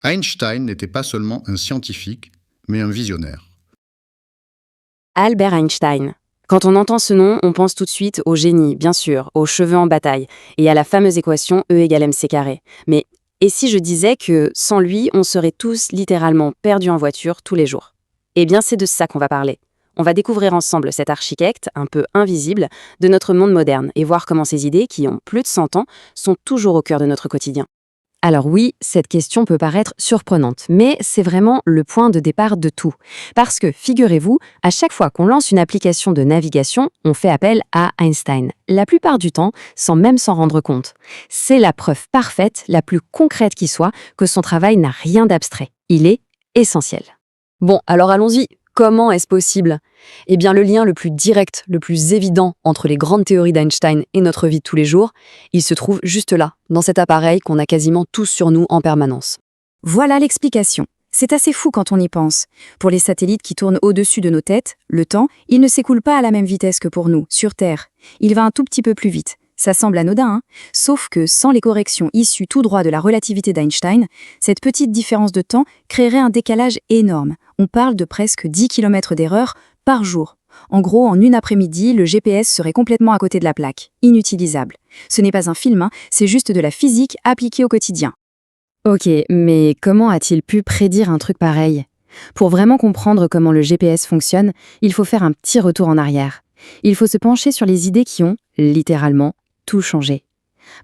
Einstein n'était pas seulement un scientifique, mais un visionnaire. Albert Einstein. Quand on entend ce nom, on pense tout de suite au génie, bien sûr, aux cheveux en bataille, et à la fameuse équation E égale mc². Mais et si je disais que, sans lui, on serait tous littéralement perdus en voiture tous les jours? Eh bien, c'est de ça qu'on va parler. On va découvrir ensemble cet architecte, un peu invisible, de notre monde moderne, et voir comment ces idées, qui ont plus de 100 ans, sont toujours au cœur de notre quotidien. Alors oui, cette question peut paraître surprenante, mais c'est vraiment le point de départ de tout. Parce que, figurez-vous, à chaque fois qu'on lance une application de navigation, on fait appel à Einstein. La plupart du temps, sans même s'en rendre compte. C'est la preuve parfaite, la plus concrète qui soit, que son travail n'a rien d'abstrait. Il est essentiel. Bon, alors allons-y. Comment est-ce possible? Eh bien, le lien le plus direct, le plus évident entre les grandes théories d'Einstein et notre vie de tous les jours, il se trouve juste là, dans cet appareil qu'on a quasiment tous sur nous en permanence. Voilà l'explication. C'est assez fou quand on y pense. Pour les satellites qui tournent au-dessus de nos têtes, le temps, il ne s'écoule pas à la même vitesse que pour nous, sur Terre. Il va un tout petit peu plus vite. Ça semble anodin, hein? Sauf que sans les corrections issues tout droit de la relativité d'Einstein, cette petite différence de temps créerait un décalage énorme. On parle de presque 10 km d'erreur par jour. En gros, en une après-midi, le GPS serait complètement à côté de la plaque, inutilisable. Ce n'est pas un film, hein, c'est juste de la physique appliquée au quotidien. Ok, mais comment a-t-il pu prédire un truc pareil? Pour vraiment comprendre comment le GPS fonctionne, il faut faire un petit retour en arrière. Il faut se pencher sur les idées qui ont, littéralement, tout changé.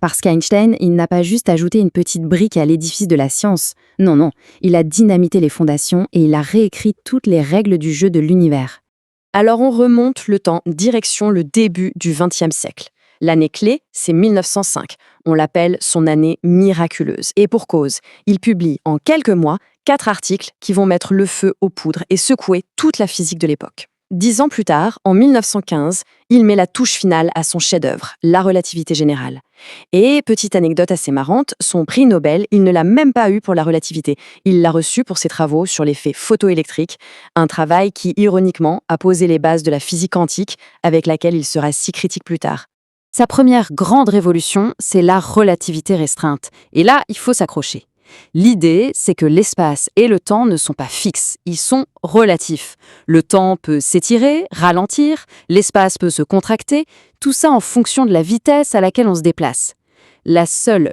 Parce qu'Einstein, il n'a pas juste ajouté une petite brique à l'édifice de la science. Non, non, il a dynamité les fondations et il a réécrit toutes les règles du jeu de l'univers. Alors on remonte le temps, direction le début du XXe siècle. L'année clé, c'est 1905. On l'appelle son année miraculeuse. Et pour cause, il publie en quelques mois 4 articles qui vont mettre le feu aux poudres et secouer toute la physique de l'époque. 10 ans plus tard, en 1915, il met la touche finale à son chef-d'œuvre, la relativité générale. Et, petite anecdote assez marrante, son prix Nobel, il ne l'a même pas eu pour la relativité. Il l'a reçu pour ses travaux sur l'effet photoélectrique, un travail qui, ironiquement, a posé les bases de la physique quantique, avec laquelle il sera si critique plus tard. Sa première grande révolution, c'est la relativité restreinte. Et là, il faut s'accrocher. L'idée, c'est que l'espace et le temps ne sont pas fixes, ils sont relatifs. Le temps peut s'étirer, ralentir, l'espace peut se contracter, tout ça en fonction de la vitesse à laquelle on se déplace.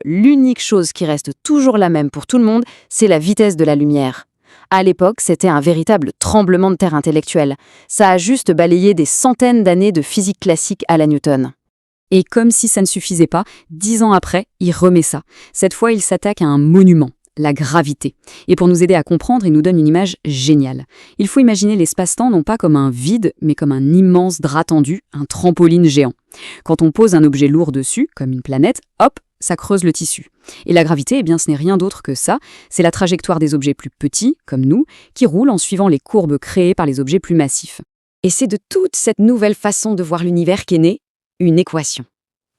L'unique chose qui reste toujours la même pour tout le monde, c'est la vitesse de la lumière. À l'époque, c'était un véritable tremblement de terre intellectuel. Ça a juste balayé des centaines d'années de physique classique à la Newton. Et comme si ça ne suffisait pas, 10 ans après, il remet ça. Cette fois, il s'attaque à un monument, la gravité. Et pour nous aider à comprendre, il nous donne une image géniale. Il faut imaginer l'espace-temps non pas comme un vide, mais comme un immense drap tendu, un trampoline géant. Quand on pose un objet lourd dessus, comme une planète, hop, ça creuse le tissu. Et la gravité, eh bien, ce n'est rien d'autre que ça. C'est la trajectoire des objets plus petits, comme nous, qui roulent en suivant les courbes créées par les objets plus massifs. Et c'est de toute cette nouvelle façon de voir l'univers qu'est née une équation.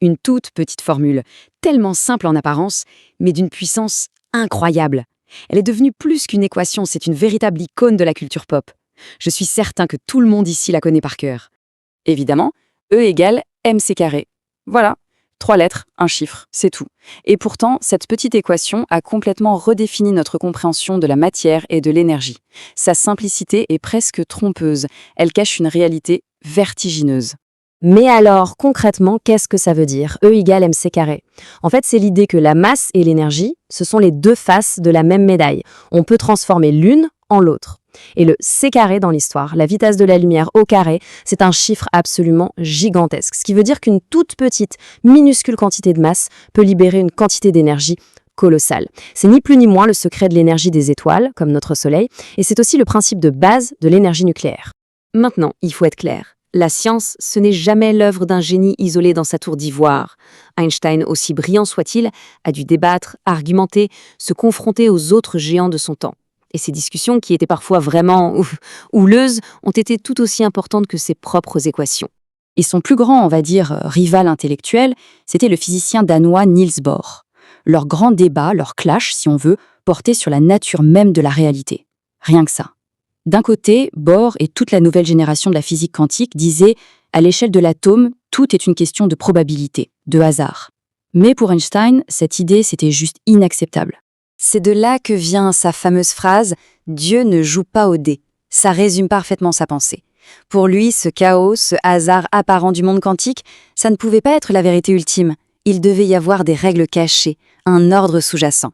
Une toute petite formule, tellement simple en apparence, mais d'une puissance incroyable. Elle est devenue plus qu'une équation, c'est une véritable icône de la culture pop. Je suis certain que tout le monde ici la connaît par cœur. Évidemment, E égale mc². Voilà, 3 lettres, un chiffre, c'est tout. Et pourtant, cette petite équation a complètement redéfini notre compréhension de la matière et de l'énergie. Sa simplicité est presque trompeuse, elle cache une réalité vertigineuse. Mais alors, concrètement, qu'est-ce que ça veut dire, E égale mc²? En fait, c'est l'idée que la masse et l'énergie, ce sont les deux faces de la même médaille. On peut transformer l'une en l'autre. Et le c² dans l'histoire, la vitesse de la lumière au carré, c'est un chiffre absolument gigantesque. Ce qui veut dire qu'une toute petite, minuscule quantité de masse peut libérer une quantité d'énergie colossale. C'est ni plus ni moins le secret de l'énergie des étoiles, comme notre Soleil, et c'est aussi le principe de base de l'énergie nucléaire. Maintenant, il faut être clair. La science, ce n'est jamais l'œuvre d'un génie isolé dans sa tour d'ivoire. Einstein, aussi brillant soit-il, a dû débattre, argumenter, se confronter aux autres géants de son temps. Et ces discussions, qui étaient parfois vraiment houleuses, ont été tout aussi importantes que ses propres équations. Et son plus grand, on va dire, rival intellectuel, c'était le physicien danois Niels Bohr. Leur grand débat, leur clash, si on veut, portait sur la nature même de la réalité. Rien que ça. D'un côté, Bohr et toute la nouvelle génération de la physique quantique disaient « à l'échelle de l'atome, tout est une question de probabilité, de hasard ». Mais pour Einstein, cette idée, c'était juste inacceptable. C'est de là que vient sa fameuse phrase « Dieu ne joue pas au dé ». Ça résume parfaitement sa pensée. Pour lui, ce chaos, ce hasard apparent du monde quantique, ça ne pouvait pas être la vérité ultime. Il devait y avoir des règles cachées, un ordre sous-jacent.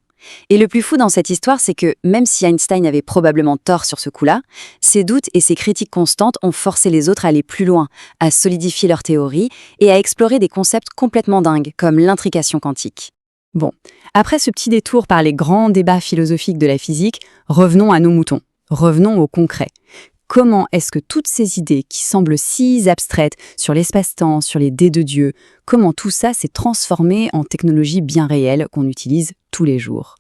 Et le plus fou dans cette histoire, c'est que, même si Einstein avait probablement tort sur ce coup-là, ses doutes et ses critiques constantes ont forcé les autres à aller plus loin, à solidifier leurs théories et à explorer des concepts complètement dingues, comme l'intrication quantique. Bon, après ce petit détour par les grands débats philosophiques de la physique, revenons à nos moutons, revenons au concret. Comment est-ce que toutes ces idées qui semblent si abstraites sur l'espace-temps, sur les dés de Dieu, comment tout ça s'est transformé en technologie bien réelle qu'on utilise tous les jours?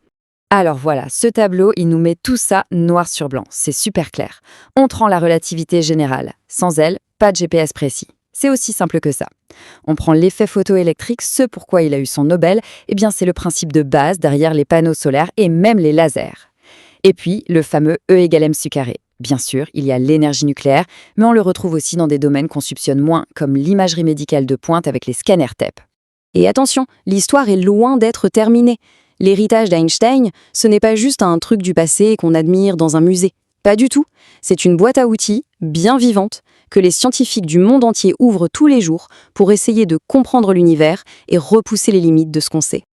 Alors voilà, ce tableau, il nous met tout ça noir sur blanc, c'est super clair. On prend la relativité générale. Sans elle, pas de GPS précis. C'est aussi simple que ça. On prend l'effet photoélectrique, ce pourquoi il a eu son Nobel, eh bien c'est le principe de base derrière les panneaux solaires et même les lasers. Et puis, le fameux E égale mc carré. Bien sûr, il y a l'énergie nucléaire, mais on le retrouve aussi dans des domaines qu'on soupçonne moins, comme l'imagerie médicale de pointe avec les scanners TEP. Et attention, l'histoire est loin d'être terminée. L'héritage d'Einstein, ce n'est pas juste un truc du passé qu'on admire dans un musée. Pas du tout. C'est une boîte à outils, bien vivante, que les scientifiques du monde entier ouvrent tous les jours pour essayer de comprendre l'univers et repousser les limites de ce qu'on sait.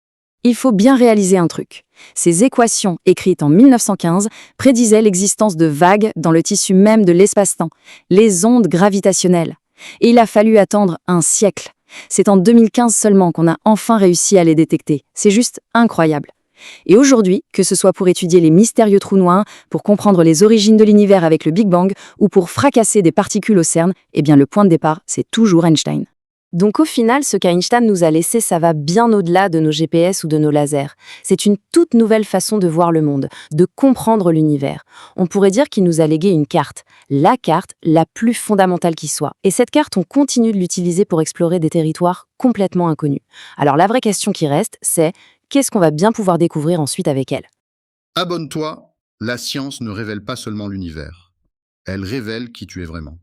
Il faut bien réaliser un truc. Ces équations, écrites en 1915, prédisaient l'existence de vagues dans le tissu même de l'espace-temps, les ondes gravitationnelles. Et il a fallu attendre un siècle. C'est en 2015 seulement qu'on a enfin réussi à les détecter. C'est juste incroyable. Et aujourd'hui, que ce soit pour étudier les mystérieux trous noirs, pour comprendre les origines de l'univers avec le Big Bang, ou pour fracasser des particules au CERN, eh bien le point de départ, c'est toujours Einstein. Donc au final, ce qu'Einstein nous a laissé, ça va bien au-delà de nos GPS ou de nos lasers. C'est une toute nouvelle façon de voir le monde, de comprendre l'univers. On pourrait dire qu'il nous a légué une carte, la carte la plus fondamentale qui soit. Et cette carte, on continue de l'utiliser pour explorer des territoires complètement inconnus. Alors la vraie question qui reste, c'est qu'est-ce qu'on va bien pouvoir découvrir ensuite avec elle? Abonne-toi, la science ne révèle pas seulement l'univers, elle révèle qui tu es vraiment.